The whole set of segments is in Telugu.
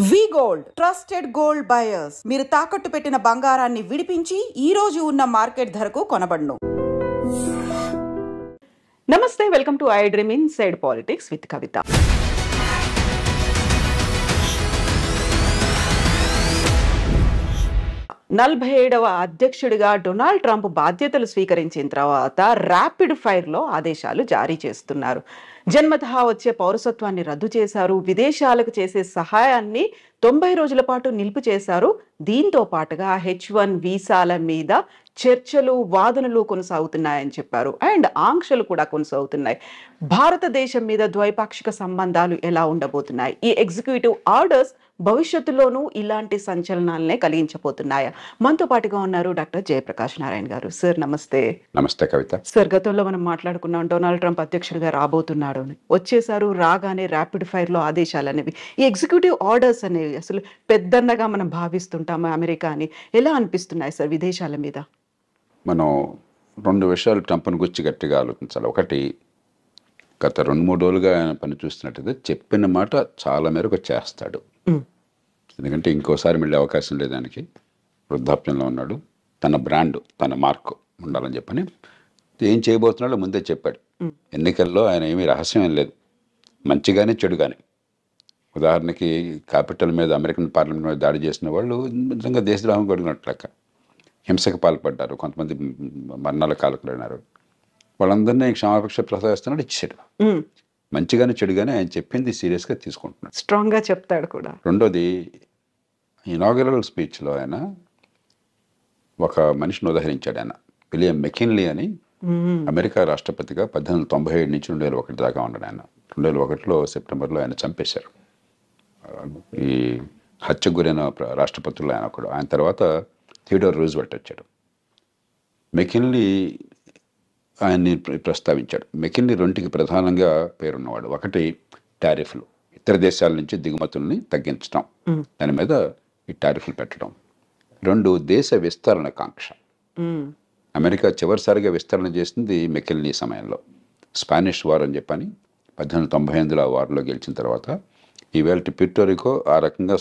వి గోల్డ్ ట్రస్టెడ్ గోల్డ్ బయర్స్ మీరు తాకట్టు పెట్టిన బంగారాన్ని విడిపించి ఈ రోజు ఉన్న మార్కెట్ ధరకు కొనబడును. నమస్తే, welcome to I dream inside politics with Kavitha. నలభై 47వ అధ్యక్షుడిగా డొనాల్డ్ ట్రంప్ బాధ్యతలు స్వీకరించిన తర్వాత ర్యాపిడ్ ఫైర్లో ఆదేశాలు జారీ చేస్తున్నారు. జన్మతః వచ్చే పౌరసత్వాన్ని రద్దు చేశారు. విదేశాలకు చేసే సహాయాన్ని 90 రోజుల పాటు నిలుపు చేశారు. దీంతో పాటుగా H1 వీసాల మీద చర్చలు, వాదనలు కొనసాగుతున్నాయని చెప్పారు. అండ్ ఆంక్షలు కూడా కొనసాగుతున్నాయి. భారతదేశం మీద ద్వైపాక్షిక సంబంధాలు ఎలా ఉండబోతున్నాయి? ఈ ఎగ్జిక్యూటివ్ ఆర్డర్స్ భవిష్యత్తులోనూ ఇలాంటి సంచలనాలనే కలిగించబోతున్నాయా? మనతో పాటుగా ఉన్నారు డాక్టర్ జయప్రకాష్ నారాయణ గారు. సార్ నమస్తే. నమస్తే కవిత. సార్, గతంలో మనం మాట్లాడుకున్నాం డొనాల్డ్ ట్రంప్ అధ్యక్షుడిగా రాబోతున్నాడు అని. వచ్చేసారు, రాగానే ర్యాపిడ్ ఫైర్ లో ఆదేశాలు అనేవి, ఈ ఎగ్జిక్యూటివ్ ఆర్డర్స్ అనేవి అసలు పెద్దన్నగా మనం భావిస్తుంటాము అమెరికా అని. ఎలా అనిపిస్తున్నాయి సార్ విదేశాల మీద? మనం రెండు విషయాలు ట్రంప్ను గురించి గట్టిగా ఆలోచించాలి. ఒకటి, గత 2-3 రోజులుగా ఆయన పని చూస్తున్నట్టయితే చెప్పిన మాట చాలా మేరకు చేస్తాడు. ఎందుకంటే ఇంకోసారి మళ్ళీ అవకాశం లేదు ఆయనకి. వృద్ధాప్యంలో ఉన్నాడు. తన బ్రాండ్, తన మార్క్ ఉండాలని చెప్పని ఏం చేయబోతున్నాడో ముందే చెప్పాడు. ఎన్నికల్లో ఆయన ఏమీ రహస్యం ఏం లేదు, మంచిగానే చెడుగానే. ఉదాహరణకి క్యాపిటల్ మీద, అమెరికన్ పార్లమెంట్ మీద దాడి చేసిన వాళ్ళు నిజంగా దేశద్రోహం కొడుకున్నట్లెక్క. హింసకు పాల్పడ్డారు, కొంతమంది మరణాల కాలకులైనారు. వాళ్ళందరినీ క్షమాపేక్ష ప్రసాదిస్తున్నాడు, ఇచ్చాడు. మంచిగానే చెడుగానే ఆయన చెప్పింది సీరియస్గా తీసుకుంటున్నాడు, స్ట్రాంగ్గా చెప్తాడు కూడా. రెండోది, ఇనాగరల్ స్పీచ్లో ఆయన ఒక మనిషిని ఉదహరించాడు. ఆయన విలియం మెకిన్లీ అని, అమెరికా రాష్ట్రపతిగా 1897 నుంచి 2001 దాకా ఉన్నాడు ఆయన. 2001లో సెప్టెంబర్లో ఆయన చంపేశారు. ఈ హత్యకు గురైన రాష్ట్రపతుల్లో ఆయన ఒకడు. ఆయన తర్వాత థియోడోర్ రూజ్వెల్ట్ వచ్చాడు. మెకిన్లీ ఆయన్ని ప్రస్తావించాడు. మెకిన్లీ రెండుకి ప్రధానంగా పేరున్నవాడు. ఒకటి, టారిఫ్లు, ఇతర దేశాల నుంచి దిగుమతుల్ని తగ్గించడం, దాని మీద ఈ టారిఫ్లు పెట్టడం. రెండు, దేశ విస్తరణ కాంక్ష. అమెరికా చివరిసారిగా విస్తరణ చేసింది మెకిన్లీ సమయంలో. స్పానిష్ వార్ అని చెప్పని 1898లో ఆ వార్లో గెలిచిన తర్వాత ఈవేళ ప్యూర్టోరికో ఆ రకంగా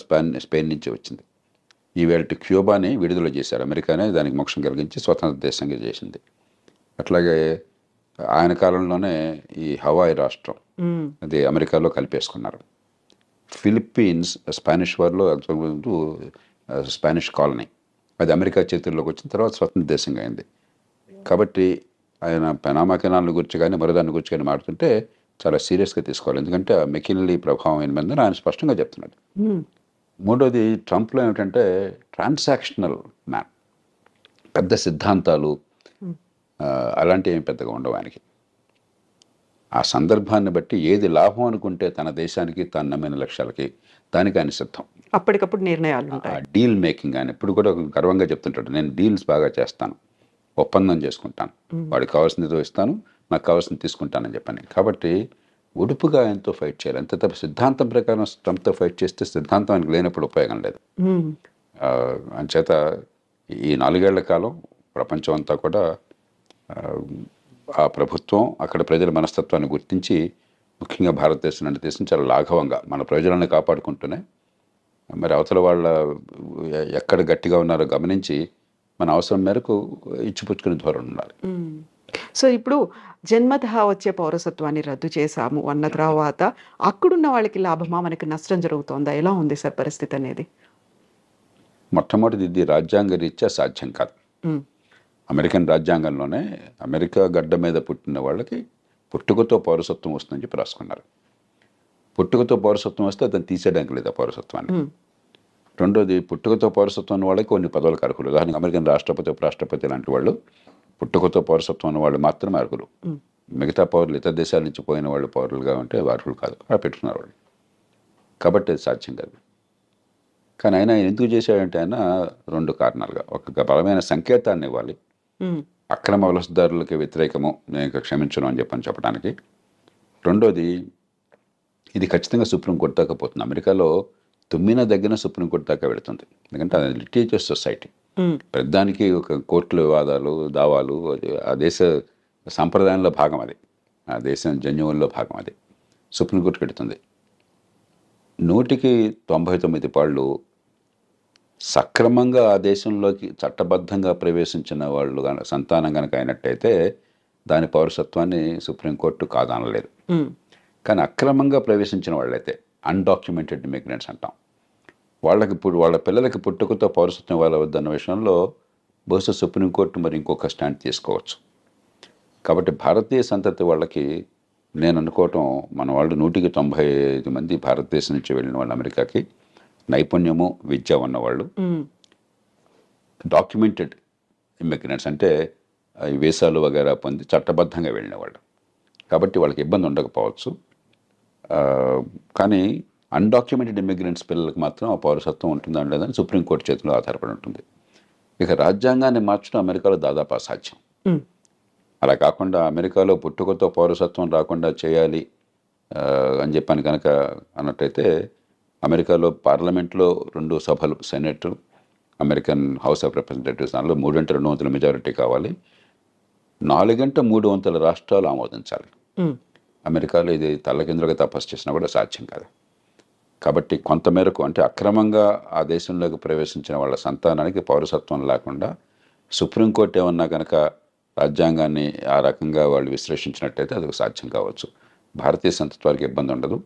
స్పెయిన్ నుంచి వచ్చింది. ఈవేళ క్యూబాని విడుదల చేశారు. అమెరికానే దానికి మోక్షం కలిగించి స్వతంత్ర దేశంగా చేసింది. అట్లాగే ఆయన కాలంలోనే ఈ హవాయి రాష్ట్రం అది అమెరికాలో కలిపేసుకున్నారు. ఫిలిప్పీన్స్ స్పానిష్ వార్లో స్పానిష్ కాలనీ, అది అమెరికా చేతుల్లోకి వచ్చిన తర్వాత స్వతంత్ర దేశంగా అయింది. కాబట్టి ఆయన పనామా కెనాల్ గురించి కానీ మరోదాని గురించి కానీ మాట్లాడుతుంటే చాలా సీరియస్గా తీసుకోవాలి. ఎందుకంటే ఆ మెకిన్లీ ప్రభావం ఏమైందని ఆయన స్పష్టంగా చెప్తున్నాడు. మూడోది, ట్రంప్లో ఏమిటంటే ట్రాన్సాక్షనల్ మ్యాన్. పెద్ద సిద్ధాంతాలు అలాంటివి ఏమి పెద్దగా ఉండవు ఆయనకి. ఆ సందర్భాన్ని బట్టి ఏది లాభం అనుకుంటే తన దేశానికి, తన నమ్మిన లక్ష్యాలకి, దానికి ఆయన సిద్ధం. అప్పటికప్పుడు నిర్ణయాలు ఉంటాయి. డీల్ మేకింగ్ ఆయన ఎప్పుడు కూడా గర్వంగా చెప్తుంటాడు, నేను డీల్స్ బాగా చేస్తాను, ఒప్పందం చేసుకుంటాను, వాడికి కావాల్సింది ఇస్తాను, నాకు కావాల్సింది తీసుకుంటానని చెప్పని. కాబట్టి ఉడుపుగా ఆయనతో ఫైట్ చేయాలి. అంతే తప్ప సిద్ధాంతం ప్రకారం ట్రంప్తో ఫైట్ చేస్తే సిద్ధాంతం ఆయనకు లేనప్పుడు ఉపయోగం లేదు. అంచేత ఈ 4 ఏళ్ల కాలం ప్రపంచం అంతా కూడా ఆ ప్రభుత్వం, అక్కడ ప్రజల మనస్తత్వాన్ని గుర్తించి, ముఖ్యంగా భారతదేశం లాంటి దేశం చాలా లాఘవంగా మన ప్రజలను కాపాడుకుంటూనే మరి అవతల వాళ్ళ ఎక్కడ గట్టిగా ఉన్నారో గమనించి మన అవసరం మేరకు ఇచ్చిపుచ్చుకునే ధోరణి ఉండాలి. సో ఇప్పుడు జన్మతః వచ్చే పౌరసత్వాన్ని రద్దు చేశాము అన్న తర్వాత అక్కడున్న వాళ్ళకి లాభమా, మనకి నష్టం జరుగుతోందా? ఎలా ఉంది సార్ పరిస్థితి అనేది? మొట్టమొదటిది, ఇది రాజ్యాంగ రీత్యా సాధ్యం కాదు. అమెరికన్ రాజ్యాంగంలోనే అమెరికా గడ్డ మీద పుట్టిన వాళ్ళకి పుట్టుకతో పౌరసత్వం వస్తుందని చెప్పి రాసుకున్నారు. పుట్టుకతో పౌరసత్వం వస్తే అతను తీసేయడానికి లేదు ఆ పౌరసత్వాన్ని. రెండోది, పుట్టుకతో పౌరసత్వం ఉన్న వాళ్ళకి కొన్ని పదవులకు అర్హులు. ఉదాహరణకు అమెరికన్ రాష్ట్రపతి, ఉపరాష్ట్రపతి లాంటి వాళ్ళు పుట్టుకతో పౌరసత్వం ఉన్న వాళ్ళు మాత్రమే అర్హులు. మిగతా పౌరులు, ఇతర దేశాల నుంచి పోయిన వాళ్ళు పౌరులుగా ఉంటే అర్హులు కాదు. అలా పెట్టుకున్నారు వాళ్ళు. కాబట్టి అది సాధ్యం కాదు. కానీ ఆయన ఎందుకు చేశాడంటే ఆయన 2 కారణాలుగా, ఒక బలమైన సంకేతాన్ని ఇవ్వాలి, అక్రమ వలసదారులకి వ్యతిరేకము, నేను ఇంకా క్షమించను అని చెప్పడానికి. రెండోది, ఇది ఖచ్చితంగా సుప్రీంకోర్టు దాకా పోతుంది. అమెరికాలో తుమ్మిన దగ్గర సుప్రీంకోర్టు దాకా వెళుతుంది. ఎందుకంటే అది లిటిగేటివ్ సొసైటీ. ప్రతిదానికి ఒక కోర్టుల వివాదాలు, దావాలు, ఆ దేశ సంప్రదాయంలో భాగం అది, ఆ దేశం జన్యువుల్లో భాగం అది. సుప్రీంకోర్టుకి వెళుతుంది. 199 సక్రమంగా ఆ దేశంలోకి చట్టబద్ధంగా ప్రవేశించిన వాళ్ళు సంతానం కనుక అయినట్టయితే దాని పౌరసత్వాన్ని సుప్రీంకోర్టు కాదనలేదు. కానీ అక్రమంగా ప్రవేశించిన వాళ్ళైతే అన్డాక్యుమెంటెడ్ ఇమిగ్రెంట్స్ అంటాం, వాళ్ళకి వాళ్ళ పిల్లలకి పుట్టుకతో పౌరసత్వం ఇవ్వవద్దన్న విషయంలో బహుశా సుప్రీంకోర్టు మరి ఇంకొక స్టాండ్ తీసుకోవచ్చు. కాబట్టి భారతీయ సంతతి వాళ్ళకి నేను అనుకోవటం, మన వాళ్ళు 195 భారతదేశం నుంచి వెళ్ళిన వాళ్ళు అమెరికాకి నైపుణ్యము విద్య ఉన్నవాళ్ళు, డాక్యుమెంటెడ్ ఇమిగ్రెంట్స్ అంటే వీసాలు వగేరా పొంది చట్టబద్ధంగా వెళ్ళిన వాళ్ళు. కాబట్టి వాళ్ళకి ఇబ్బంది ఉండకపోవచ్చు. కానీ అన్డాక్యుమెంటెడ్ ఇమిగ్రెంట్స్ పిల్లలకు మాత్రం ఆ పౌరసత్వం ఉంటుందా లేదని సుప్రీంకోర్టు చేతిలో ఆధారపడి ఉంటుంది. ఇక రాజ్యాంగాన్ని మార్చడం అమెరికాలో దాదాపు అసాధ్యం. అలా కాకుండా అమెరికాలో పుట్టుకతో పౌరసత్వం రాకుండా చేయాలి అని చెప్పని కనుక అన్నట్టయితే అమెరికాలో పార్లమెంట్లో 2 సభలు, senate, American house of representatives, దానిలో 3/2 మెజారిటీ కావాలి. 4/3 రాష్ట్రాలు ఆమోదించాలి. అమెరికాలో ఇది తల్లకిందులుగా తపస్సు చేసినా కూడా సాధ్యం కాదు. కాబట్టి కొంతమేరకు అంటే అక్రమంగా ఆ దేశంలోకి ప్రవేశించిన వాళ్ళ సంతానానికి పౌరసత్వం లేకుండా సుప్రీంకోర్టు ఏమన్నా కనుక రాజ్యాంగాన్ని ఆ రకంగా వాళ్ళు విశ్లేషించినట్టయితే అది సాధ్యం కావచ్చు. భారతీయ సంతతి వారికి ఇబ్బంది ఉండదు.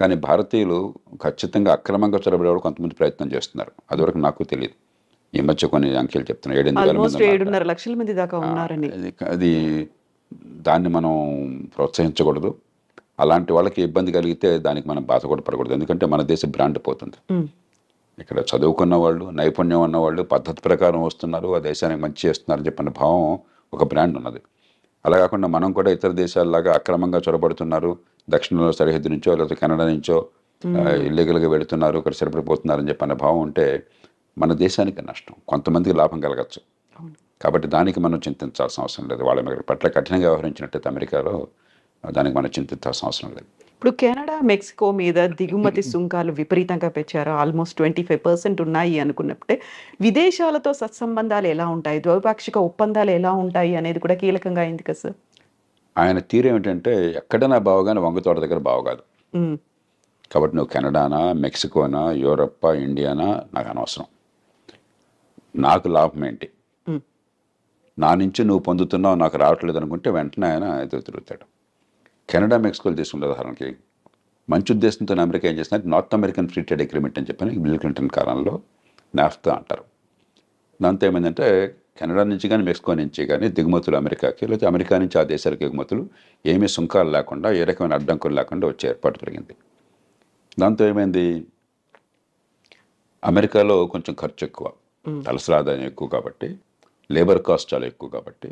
కానీ భారతీయులు ఖచ్చితంగా అక్రమంగా చొరబడేవాళ్ళు కొంతమంది ప్రయత్నం చేస్తున్నారు. అదివరకు నాకు తెలియదు. ఈ మధ్య కొన్ని అంకెలు చెప్తున్నారు, 7.5 లక్షల మంది దాకా ఉన్నారని. అది దాన్ని మనం ప్రోత్సహించకూడదు. అలాంటి వాళ్ళకి ఇబ్బంది కలిగితే దానికి మనం బాధ కూడా పడకూడదు. ఎందుకంటే మన దేశ బ్రాండ్ పోతుంది. ఇక్కడ చదువుకున్న వాళ్ళు, నైపుణ్యం ఉన్నవాళ్ళు పద్ధతి ప్రకారం వస్తున్నారు, ఆ దేశానికి మంచి చేస్తున్నారని చెప్పిన భావం ఒక బ్రాండ్ ఉన్నది. అలా కాకుండా మనం కూడా ఇతర దేశాలలాగా అక్రమంగా చొరబడుతున్నారు, దక్షిణంలో సరిహద్దు నుంచో లేకపోతే కెనడా నుంచో ఇల్లీగల్గా వెళుతున్నారు, ఇక్కడ సరిపడిపోతున్నారని చెప్పిన భావం ఉంటే మన దేశానికి నష్టం, కొంతమందికి లాభం కలగచ్చు. కాబట్టి దానికి మనం చింతించాల్సిన అవసరం లేదు. వాళ్ళ పట్ల కఠినంగా వ్యవహరించినట్టయితే అమెరికాలో దానికి మనం చింతించాల్సిన అవసరం లేదు. ఇప్పుడు కెనడా, మెక్సికో మీద దిగుమతి సుంకాలు విపరీతంగా పెంచారు. ఆల్మోస్ట్ 25% ఉన్నాయి అనుకున్నప్పుడే విదేశాలతో సత్సంబంధాలు ఎలా ఉంటాయి, ద్వైపాక్షిక ఒప్పందాలు ఎలా ఉంటాయి అనేది కూడా కీలకంగా అయింది కదా సార్. ఆయన తీరు ఏమిటంటే ఎక్కడైనా బావగానే వంగతోట దగ్గర బావగాదు. కాబట్టి నువ్వు కెనడానా, మెక్సికోనా, యూరప్పా, ఇండియానా నాకు అనవసరం. నాకు లాభం ఏంటి, నా నుంచి నువ్వు పొందుతున్నావు నాకు రావట్లేదు అనుకుంటే వెంటనే ఆయన ఎదురు తిరుగుతాడు. కెనడా, మెక్సికోలు తీసుకుంటే ఉదాహరణకి మంచి ఉద్దేశంతో అమెరికా ఏం చేస్తున్నారు, north American free trade agreement అని చెప్పని బిల్ క్లింటన్ కాలంలో నాఫ్తా అంటారు. దాంతో ఏమైందంటే కెనడా నుంచి కానీ మెక్సికో నుంచి కానీ దిగుమతులు అమెరికాకి, లేకపోతే అమెరికా నుంచి ఆ దేశాలకు ఎగుమతులు ఏమీ సుంకాలు లేకుండా, ఏ రకమైన అడ్డంకులు లేకుండా వచ్చే ఏర్పాటు జరిగింది. దాంతో ఏమైంది, అమెరికాలో కొంచెం ఖర్చు ఎక్కువ, తలసరి ఆదాయం ఎక్కువ కాబట్టి, లేబర్ కాస్ట్ చాలా ఎక్కువ కాబట్టి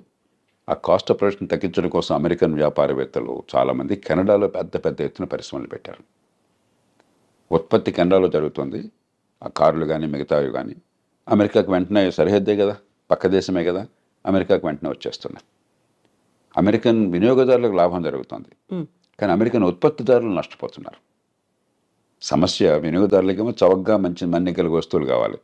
ఆ కాస్ట్ ఆఫ్ ప్రొడక్షన్ తగ్గించడం కోసం అమెరికన్ వ్యాపారవేత్తలు చాలామంది కెనడాలో పెద్ద పెద్ద ఎత్తున పరిశ్రమలు పెట్టారు. ఉత్పత్తి కెనడాలో జరుగుతుంది, ఆ కార్లు కానీ మిగతావి కానీ అమెరికాకు వెంటనే సరిహద్దే కదా, పక్క దేశమే కదా, అమెరికాకు వెంటనే వచ్చేస్తున్నాయి. అమెరికన్ వినియోగదారులకు లాభం జరుగుతుంది, కానీ అమెరికన్ ఉత్పత్తిదారులు నష్టపోతున్నారు. సమస్య వినియోగదారులకేమో చవకగా మంచి మన్నికల వస్తువులు కావాలి,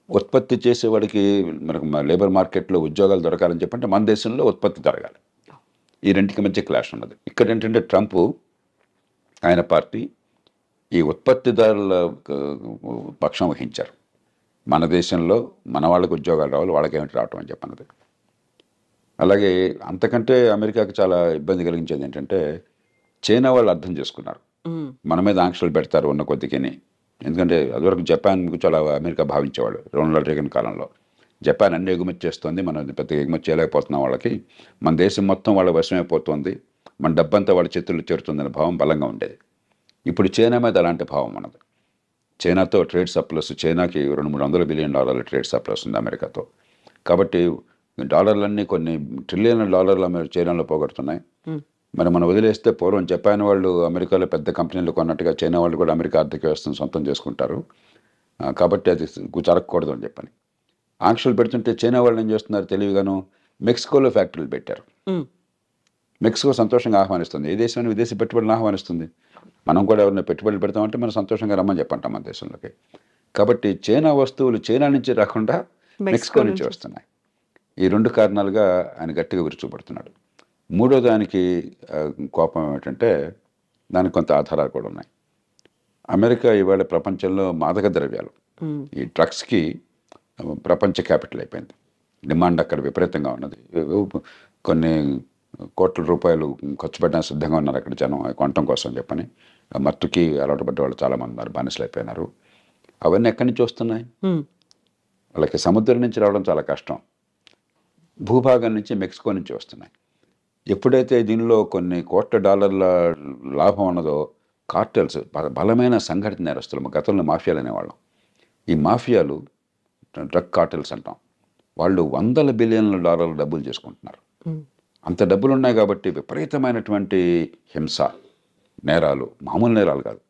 ఉత్పత్తి చేసేవాడికి మనకు లేబర్ మార్కెట్లో ఉద్యోగాలు దొరకాలని చెప్పంటే మన దేశంలో ఉత్పత్తి జరగాలి. ఈ రెండింటికి మధ్య క్లాష్ ఉన్నది. ఇక్కడ ఏంటంటే ట్రంప్ ఆయన పార్టీ ఈ ఉత్పత్తిదారుల పక్షం వహించారు. మన దేశంలో మన వాళ్ళకి ఉద్యోగాలు రావాలి, వాళ్ళకేమిటి రావటం అని చెప్పన్నది. అలాగే అంతకంటే అమెరికాకి చాలా ఇబ్బంది కలిగించేది ఏంటంటే చైనా వాళ్ళు అర్థం చేసుకున్నారు, మన మీద ఆంక్షలు పెడతారు ఉన్న కొద్దికిని. ఎందుకంటే అదివరకు జపాన్ చాలా అమెరికా భావించేవాళ్ళు. రొనాల్డ్ రేగన్ కాలంలో జపాన్ అన్ని ఎగుమతి చేస్తుంది, మనం పెద్దగా ఎగుమతి చేయలేకపోతున్నాం, వాళ్ళకి మన దేశం మొత్తం వాళ్ళ వశమైపోతుంది, మన డబ్బంతా వాళ్ళ చేతుల్లో చేరుతుందనే భావం బలంగా ఉండేది. ఇప్పుడు చైనా మీద అలాంటి భావం ఉన్నది. చైనాతో ట్రేడ్ సర్ప్లస్, చైనాకి $200-300 బిలియన్ ట్రేడ్ సర్ప్లస్ ఉంది అమెరికాతో. కాబట్టి డాలర్లన్నీ కొన్ని $1 ట్రిలియన్ చైనాలో పోగొడుతున్నాయి. మరి మనం వదిలేస్తే పూర్వం జపాన్ వాళ్ళు అమెరికాలో పెద్ద కంపెనీలు కొన్నట్టుగా చైనా వాళ్ళు కూడా అమెరికా ఆర్థిక వ్యవస్థను సొంతం చేసుకుంటారు. కాబట్టి అది జరగకూడదు అని చెప్పని ఆంక్షలు పెడుతుంటే చైనా వాళ్ళు ఏం చేస్తున్నారు తెలివిగాను, మెక్సికోలో ఫ్యాక్టరీలు పెట్టారు. మెక్సికో సంతోషంగా ఆహ్వానిస్తుంది, ఏ దేశాన్ని విదేశీ పెట్టుబడులను ఆహ్వానిస్తుంది. మనం కూడా ఎవరైనా పెట్టుబడులు పెడతామంటే మనం సంతోషంగా రమ్మని చెప్పంటాం మన దేశంలోకి. కాబట్టి చైనా వస్తువులు చైనా నుంచి రాకుండా మెక్సికో నుంచి వస్తున్నాయి. ఈ 2 కారణాలుగా ఆయన గట్టిగా విరుచుపడుతున్నాడు. మూడో దానికి కోపం ఏమిటంటే దానికి కొంత ఆధారాలు కూడా ఉన్నాయి. అమెరికా ఇవాళ ప్రపంచంలో మాదక ద్రవ్యాలు, ఈ డ్రగ్స్కి ప్రపంచ క్యాపిటల్ అయిపోయింది. డిమాండ్ అక్కడ విపరీతంగా ఉన్నది. కొన్ని కోట్ల రూపాయలు ఖర్చు పెట్టడానికి సిద్ధంగా ఉన్నారు అక్కడ జనం కొనటం కోసం చెప్పని. మత్తుకి అలవాటు పడ్డ వాళ్ళు చాలామంది ఉన్నారు, బానిసలు అయిపోయినారు. అవన్నీ ఎక్కడి నుంచి వస్తున్నాయి? వాళ్ళకి సముద్రం నుంచి రావడం చాలా కష్టం, భూభాగం నుంచి, మెక్సికో నుంచి వస్తున్నాయి. ఎప్పుడైతే దీనిలో కొన్ని కోట్ల డాలర్ల లాభం ఉన్నదో కార్టెల్స్, బలమైన సంఘటిత నేరస్తులు, గతంలో మాఫియాలు అనేవాళ్ళం, ఈ మాఫియాలు డ్రగ్ కార్టెల్స్ అంటాం, వాళ్ళు $100 బిలియన్ల డబ్బులు చేసుకుంటున్నారు. అంత డబ్బులు ఉన్నాయి కాబట్టి విపరీతమైనటువంటి హింస, నేరాలు, మామూలు నేరాలు కాదు,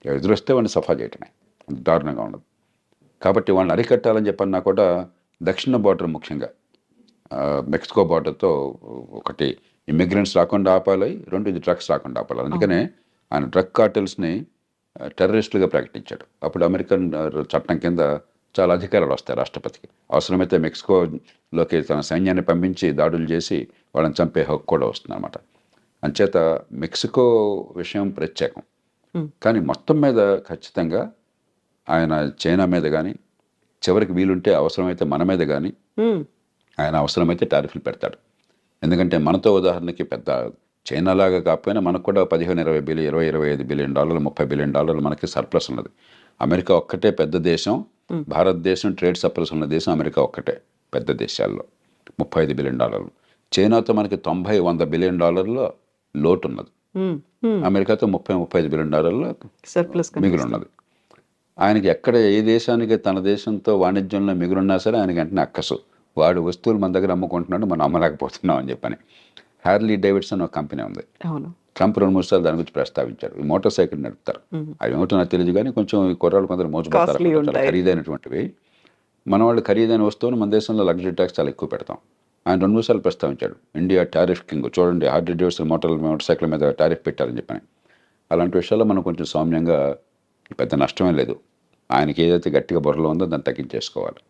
ఎదురొస్తే వాడిని సఫా చేయటమే, అంత దారుణంగా ఉండదు. కాబట్టి వాళ్ళని అరికట్టాలని చెప్పన్నా కూడా దక్షిణ బార్డర్, ముఖ్యంగా మెక్సికో బార్డర్తో, ఒకటి ఇమ్మిగ్రెంట్స్ రాకుండా ఆపాలి, రెండు ఇది డ్రగ్స్ రాకుండా ఆపాలి. అందుకనే ఆయన డ్రగ్ కార్టెల్స్ని టెర్రరిస్టులుగా ప్రకటించాడు. అప్పుడు అమెరికన్ చట్టం కింద చాలా అధికారాలు వస్తాయి రాష్ట్రపతికి. అవసరమైతే మెక్సికోలోకి తన సైన్యాన్ని పంపించి దాడులు చేసి వాళ్ళని చంపే హక్కు కూడా వస్తుంది అన్నమాట. అంచేత మెక్సికో విషయం ప్రత్యేకం. కానీ మొత్తం మీద ఖచ్చితంగా ఆయన చైనా మీద కానీ, చివరికి వీలుంటే అవసరమైతే మన మీద కానీ ఆయన అవసరమైతే టారిఫ్లు పెడతాడు. ఎందుకంటే మనతో ఉదాహరణకి పెద్ద చైనా లాగా కాకపోయినా మనకు కూడా 15-20 బిలియన్, 20-25 బిలియన్ డాలర్లు, $30 బిలియన్ మనకి సర్ప్లస్ ఉన్నది. అమెరికా ఒక్కటే పెద్ద దేశం, భారతదేశం ట్రేడ్ సర్ప్లస్ ఉన్న దేశం అమెరికా ఒక్కటే పెద్ద దేశాల్లో, $35 బిలియన్. చైనాతో మనకి 90-100 బిలియన్ లోటు ఉన్నది. అమెరికాతో 30-35 బిలియన్ సర్ప్లస్ మిగులు ఉన్నది. ఆయనకి ఎక్కడ ఏ దేశానికి తన దేశంతో వాణిజ్యంలో మిగులున్నా సరే ఆయనకి వెంటనే అక్కసు, వాడు వస్తువులు మన దగ్గర అమ్ముకుంటున్నాడు, మనం అమ్మలేకపోతున్నాం అని చెప్పని. హ్యార్లీ డేవిడ్సన్ ఒక కంపెనీ ఉంది, ట్రంప్ 2-3 సార్లు దాని గురించి ప్రస్తావించారు. ఈ మోటార్ సైకిల్ నడుపుతారు, అవి ఏమిటో నాకు తెలియదు కానీ కొంచెం ఈ కుర్రాళ్ళు కొందరు మోసపోతారు, చాలా ఖరీదైనటువంటివి. మన వాళ్ళు ఖరీదైన వస్తువులు మన దేశంలో లగ్జరీ ట్యాక్స్ చాలా ఎక్కువ పెడతాం. ఆయన 2-3 సార్లు ప్రస్తావించాడు, ఇండియా టారిఫ్ కింగ్, చూడండి హార్లీ డేవిడ్సన్ మోటార్ సైకిల్ మీద టారిఫ్ పెట్టారని చెప్పని. అలాంటి విషయాల్లో మనం కొంచెం సౌమ్యంగా, పెద్ద నష్టమే లేదు, ఆయనకి ఏదైతే గట్టిగా బుర్రలో ఉందో దాన్ని తగ్గించేసుకోవాలి.